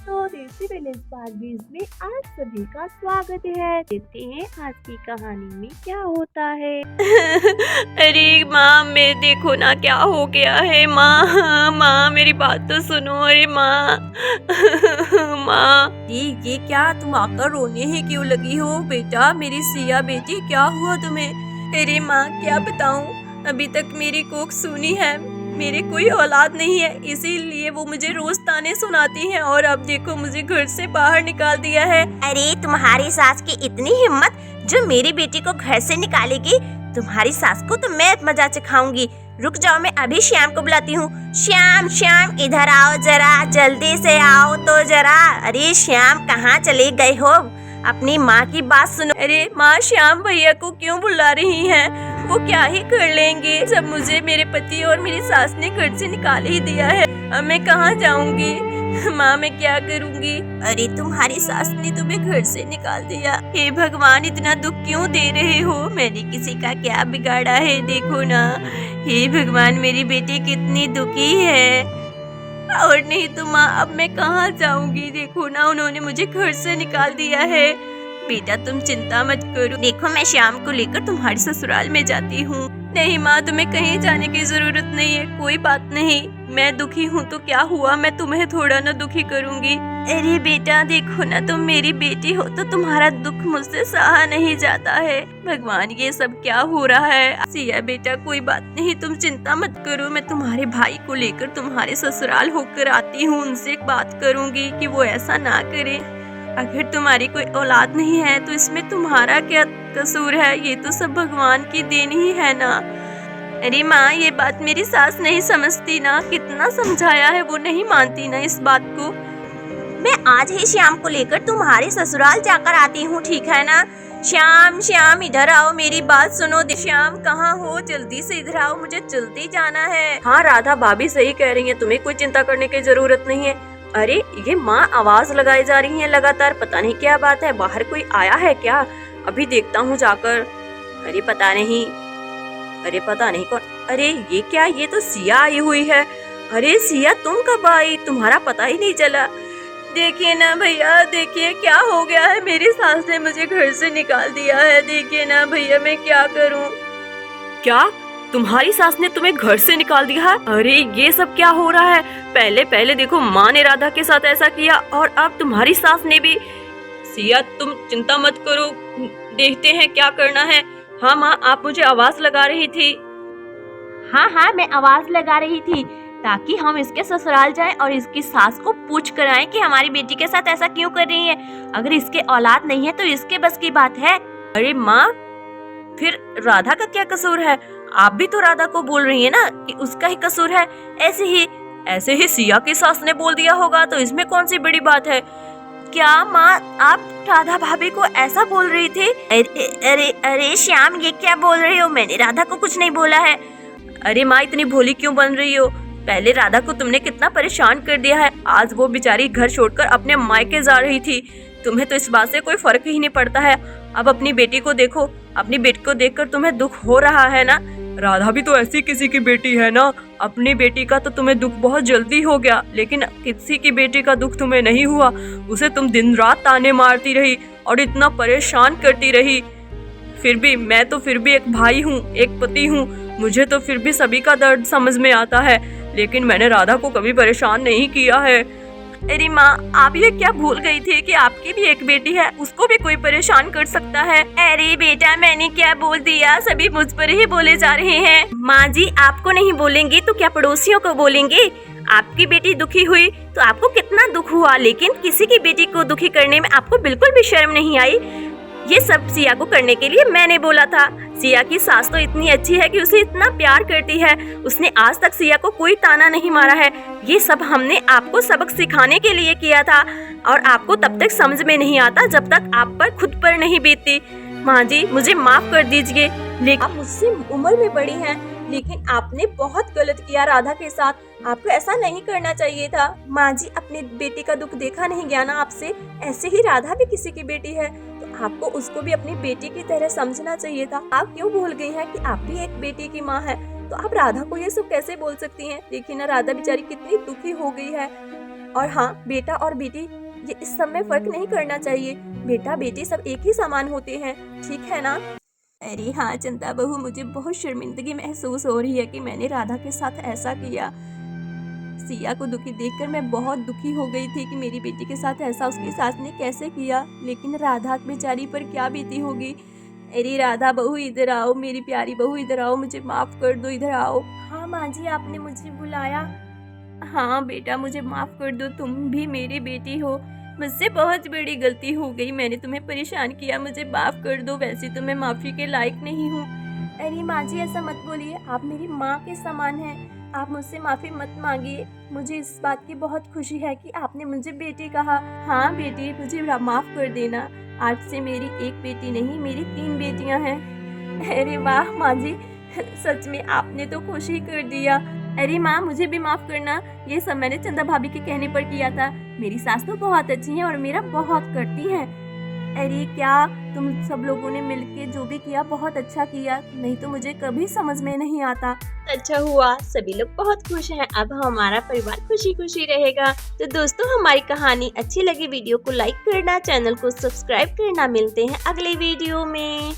दोस्तों, देसी village Barbies में आज सभी का स्वागत है। देखते हैं आज की कहानी में क्या होता है। अरे माँ, मैं देखो ना क्या हो गया है। माँ माँ मेरी बात तो सुनो। अरे माँ माँ, ये क्या तुम आकर रोने ही क्यों लगी हो बेटा? मेरी सिया बेटी, क्या हुआ तुम्हें? अरे माँ क्या बताऊँ, अभी तक मेरी कोख सूनी है, मेरे कोई औलाद नहीं है, इसीलिए वो मुझे रोज ताने सुनाती है और अब देखो मुझे घर से बाहर निकाल दिया है। अरे तुम्हारी सास की इतनी हिम्मत जो मेरी बेटी को घर से निकालेगी। तुम्हारी सास को तो मैं मजा चखाऊंगी। रुक जाओ, मैं अभी श्याम को बुलाती हूँ। श्याम श्याम इधर आओ जरा, जल्दी से आओ तो जरा। अरे श्याम कहाँ चले गए हो? अपनी माँ की बात सुनो। अरे माँ, श्याम भैया को क्यों बुला रही हैं? वो क्या ही कर लेंगे जब मुझे मेरे पति और मेरी सास ने घर से निकाल ही दिया है। अब मैं कहाँ जाऊंगी? माँ मैं क्या करूंगी? अरे तुम्हारी सास ने तुम्हें घर से निकाल दिया। हे भगवान, इतना दुख क्यों दे रहे हो? मैंने किसी का क्या बिगाड़ा है? देखो ना, हे भगवान, मेरी बेटी कितनी दुखी है। और नहीं तो माँ, अब मैं कहाँ जाऊंगी? देखो ना, उन्होंने मुझे घर से निकाल दिया है। बेटा तुम चिंता मत करो, देखो मैं श्याम को लेकर तुम्हारे ससुराल में जाती हूँ। नहीं माँ, तुम्हें कहीं जाने की जरूरत नहीं है, कोई बात नहीं। मैं दुखी हूँ तो क्या हुआ, मैं तुम्हें थोड़ा ना दुखी करूँगी। अरे बेटा देखो ना, तुम मेरी बेटी हो तो तुम्हारा दुख मुझसे सहा नहीं जाता है। भगवान, ये सब क्या हो रहा है? सिया बेटा कोई बात नहीं, तुम चिंता मत करो। मैं तुम्हारे भाई को लेकर तुम्हारे ससुराल होकर आती हूँ, उनसे बात करूँगी कि वो ऐसा ना करे। अगर तुम्हारी कोई औलाद नहीं है तो इसमें तुम्हारा क्या कसूर है? ये तो सब भगवान की देन ही है ना। अरे माँ, ये बात मेरी सास नहीं समझती ना, कितना समझाया है वो नहीं मानती ना इस बात को। मैं आज ही श्याम को लेकर तुम्हारे ससुराल जाकर आती हूँ, ठीक है ना? श्याम श्याम इधर आओ, मेरी बात सुनो। श्याम कहाँ हो? जल्दी से इधर आओ, मुझे जल्दी जाना है। हाँ राधा भाभी सही कह रही है, तुम्हें कोई चिंता करने की जरूरत नहीं है। अरे ये माँ आवाज लगाई जा रही है लगातार, पता नहीं क्या बात है। बाहर कोई आया है क्या? अभी देखता हूँ जाकर। अरे पता नहीं कौन। अरे ये क्या, ये तो सिया आई हुई है। अरे सिया तुम कब आई? तुम्हारा पता ही नहीं चला। देखिए ना भैया, देखिए क्या हो गया है। मेरी सास ने मुझे घर से निकाल दिया है। देखिए ना भैया, मैं क्या करूँ? क्या तुम्हारी सास ने तुम्हें घर से निकाल दिया है? अरे ये सब क्या हो रहा है? पहले देखो माँ ने राधा के साथ ऐसा किया और अब तुम्हारी सास ने भी। सिया तुम चिंता मत करो, देखते हैं क्या करना है। हाँ माँ, आप मुझे आवाज लगा रही थी। हाँ मैं आवाज लगा रही थी ताकि हम इसके ससुराल जाएं और इसकी सास को पूछ कर आएं कि हमारी बेटी के साथ ऐसा क्यों कर रही है। अगर इसके औलाद नहीं है तो इसके बस की बात है। अरे माँ, फिर राधा का क्या कसूर है? आप भी तो राधा को बोल रही है ना कि उसका ही कसूर है। ऐसे ही सिया की सास ने बोल दिया होगा, तो इसमें कौन सी बड़ी बात है? क्या माँ, आप राधा भाभी को ऐसा बोल रही थी? अरे श्याम, ये क्या बोल रही हो? मैंने राधा को कुछ नहीं बोला है। अरे माँ, इतनी भोली क्यों बन रही हो? पहले राधा को तुमने कितना परेशान कर दिया है, आज वो बेचारी घर छोड़कर अपने मायके जा रही थी। तुम्हें तो इस बात से कोई फर्क ही नहीं पड़ता है। अब अपनी बेटी को देखो, अपनी बेटी को देखकर तुम्हें दुख हो रहा है ना? राधा भी तो ऐसी किसी की बेटी है ना। अपनी बेटी का तो तुम्हें दुख बहुत जल्दी हो गया, लेकिन किसी की बेटी का दुख तुम्हें नहीं हुआ। उसे तुम दिन रात ताने मारती रही और इतना परेशान करती रही। मैं तो फिर भी एक भाई हूँ, एक पति हूँ, मुझे तो फिर भी सभी का दर्द समझ में आता है, लेकिन मैंने राधा को कभी परेशान नहीं किया है। अरे माँ, आप ये क्या भूल गई थी कि आपकी भी एक बेटी है, उसको भी कोई परेशान कर सकता है। अरे बेटा, मैंने क्या बोल दिया? सभी मुझ पर ही बोले जा रहे हैं। माँ जी, आपको नहीं बोलेंगे तो क्या पड़ोसियों को बोलेंगे? आपकी बेटी दुखी हुई तो आपको कितना दुख हुआ, लेकिन किसी की बेटी को दुखी करने में आपको बिल्कुल भी शर्म नहीं आई। ये सब सिया को करने के लिए मैंने बोला था। सिया की सास तो इतनी अच्छी है कि उसे इतना प्यार करती है, उसने आज तक सिया को कोई ताना नहीं मारा है। ये सब हमने आपको सबक सिखाने के लिए किया था और आपको तब तक समझ में नहीं आता जब तक आप पर खुद पर नहीं बीतती। माँ जी, मुझे माफ कर दीजिए, लेकिन आप मुझसे उम्र में बड़ी हैं, लेकिन आपने बहुत गलत किया राधा के साथ। आपको ऐसा नहीं करना चाहिए था। माँ जी, अपनी बेटी का दुख देखा नहीं गया ना आपसे? ऐसे ही राधा भी किसी की बेटी है, तो आपको उसको भी अपनी बेटी की तरह समझना चाहिए था। आप क्यों भूल गई हैं कि आप भी एक बेटी की माँ है? तो आप राधा को ये सब कैसे बोल सकती हैं? देखिए ना, राधा बेचारी कितनी दुखी हो गई है और हाँ, बेटा और बेटी ये इस सब में फर्क नहीं करना चाहिए। बेटा बेटी सब एक ही समान होते हैं, ठीक है ना? अरे हाँ चंदा बहू, मुझे बहुत शर्मिंदगी महसूस हो रही है कि मैंने राधा के साथ ऐसा किया। सिया को दुखी देखकर मैं बहुत दुखी हो गई थी कि मेरी बेटी के साथ ऐसा उसकी सास ने कैसे किया, लेकिन राधा बेचारी पर क्या बीती होगी। अरे राधा बहू इधर आओ, मेरी प्यारी बहू इधर आओ, मुझे माफ कर दो, इधर आओ। हाँ माँ जी, आपने मुझे बुलाया? हाँ बेटा, मुझे माफ कर दो, तुम भी मेरी बेटी हो। मुझसे बहुत बड़ी गलती हो गई, मैंने तुम्हें परेशान किया, मुझे माफ कर दो। वैसे तो मैं माफी के लायक नहीं हूँ। अरे माँ जी ऐसा मत बोलिए, आप मेरी माँ के समान हैं, आप मुझसे माफी मत मांगिए। मुझे इस बात की बहुत खुशी है कि आपने मुझे बेटी कहा। हाँ बेटी, मुझे माफ कर देना, आज से मेरी एक बेटी नहीं, मेरी 3 बेटियां हैं। अरे वाह माँ जी, सच में आपने तो खुश ही कर दिया। अरे माँ, मुझे भी माफ करना, ये सब मैंने चंदा भाभी के कहने पर किया था। मेरी सास तो बहुत अच्छी है और मेरा बहुत करती है। अरे क्या तुम सब लोगों ने मिलके जो भी किया बहुत अच्छा किया, नहीं तो मुझे कभी समझ में नहीं आता। अच्छा हुआ, सभी लोग बहुत खुश हैं। अब हमारा परिवार खुशी खुशी रहेगा। तो दोस्तों, हमारी कहानी अच्छी लगी, वीडियो को लाइक करना, चैनल को सब्सक्राइब करना। मिलते हैं अगले वीडियो में।